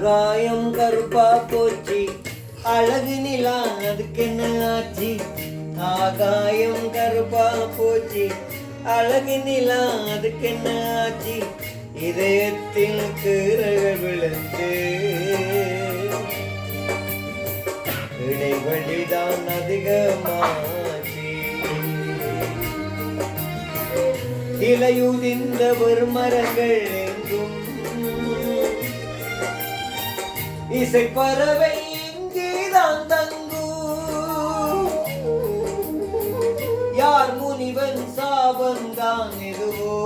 ஆகாயம் கருப்பா போச்சு, அழகு நிலா அதுக்கு என்ன ஆச்சு? ஆகாயம் கருப்பா போச்சு, அழகு நிலா அதுக்கு என்ன ஆச்சு? இதயத்தில் கீறல்கள் விழுந்து இடைவெளிதான் அதிகமாச்சு. இலையுதிர்ந்த ஒரு மரங்கள் எங்கும் இசை பறவை இங்கேதான் தங்கும். யார் முனிவன் சாபந்தான் எதுவோ,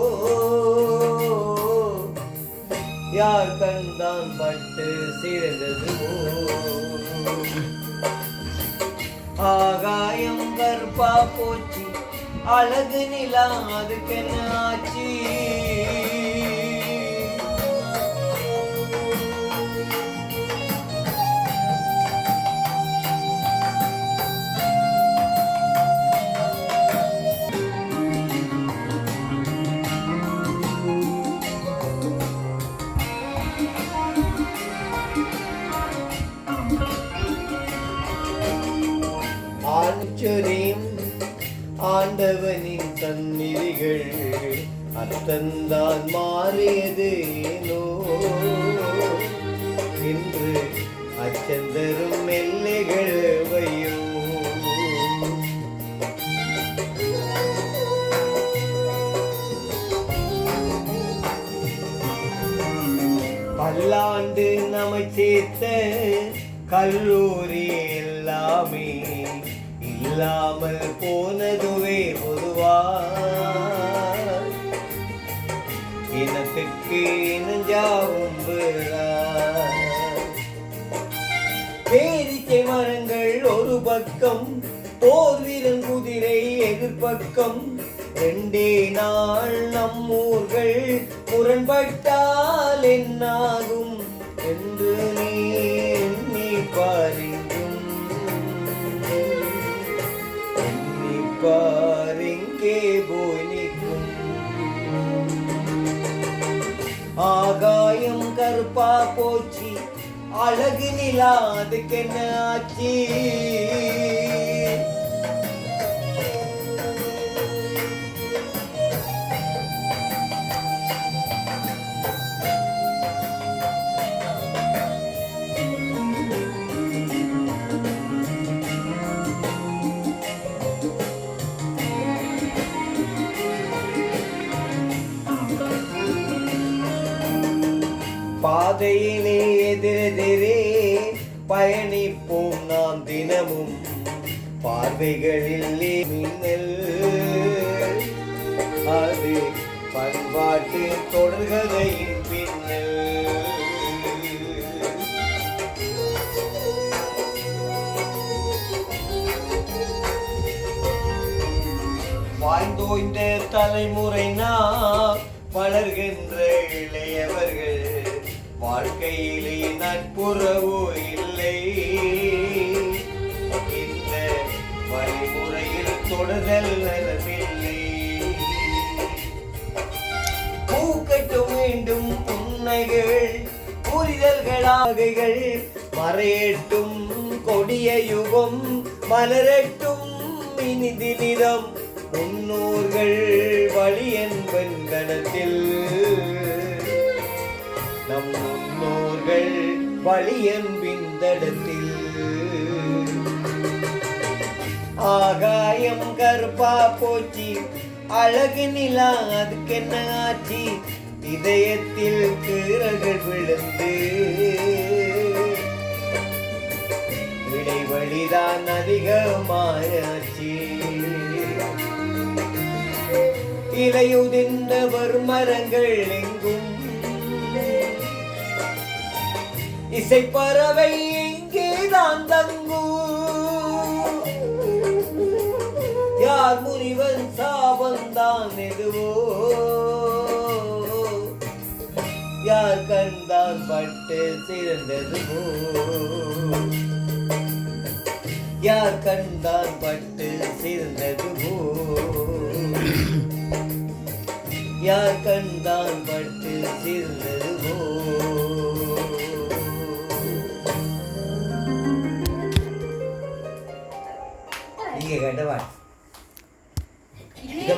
யார் கண்தான் பட்டு சிறந்ததுவோ. ஆகாயம் கருப்பா போச்சு, அழகு நிலா அதுக்கு என்ன ஆச்சு? ஆச்சரியம் ஆண்டவனின் தன்னிதிகள் அத்தந்தான் மாறியது ஏனோ. இன்று அச்சந்தரும் எல்லைகள் வையோ. பல்லாண்டு நம்மை சேர்த்த கல்லூரி எல்லாமே இல்லாமல் போனதுவே பொதுவா. இனத்துக்கு இனஞ்சாவும் பேரிச்சை மரங்கள் ஒரு பக்கம், போர் வீரன் குதிரை எதிர்பக்கம். 2 நாள் நம்மூர்கள் முரண்பட்டால் என்னாகும் என்று நீ பாருங்கும். பாரிங்கே போய் நிற்கும். ஆகாயம் கருப்பா போச்சு, அழகு நிலா அதுக்கு என்ன ஆச்சு? பாதையிலே எதிரெதிரே பயணிப்போம் நாம் தினமும். பார்வைகளில் மின்னல் அது பண்பாட்டு தொடர்கதையின் பின்னல். வாழ்ந்தோய்ந்த தலைமுறை நாம் வளர்கின்ற இளையவர்கள் வாழ்க்கையிலே நட்புறவு இல்லை. இந்த வழிமுறையில் தொடர்தல் நலமில்லை. பூக்கட்டும் வேண்டும் புன்னைகள் புரிதல்களாகைகள் மறையட்டும் கொடிய யுகம் மலரட்டும் இனிதி நிறம். முன்னோர்கள் வழி என்பன் கணத்தில் நம் முன்னோர்கள் வழியன்பின் தடத்தில். ஆகாயம் கருப்பா போச்சு, அழகு நிலா அதுக்கு என்ன ஆச்சு? இதயத்தில் கீறல்கள் விழுந்து இடைவெளிதான் அதிகமாயாச்சு. இலையுதிர்ந்தவர் மரங்கள் எங்கும் இசை பறவை எங்கேதான் தங்கும். யார் முனிவன் சாபந்தான் எதுவோ, யார் கண்தான் பட்டு சிறந்ததுவோ. யார் கண்தான் பட்டு சிறந்ததுவோ, யார் கண்தான் பட்டு சிறந்ததுவோ. கேட்ட பாட்டு இது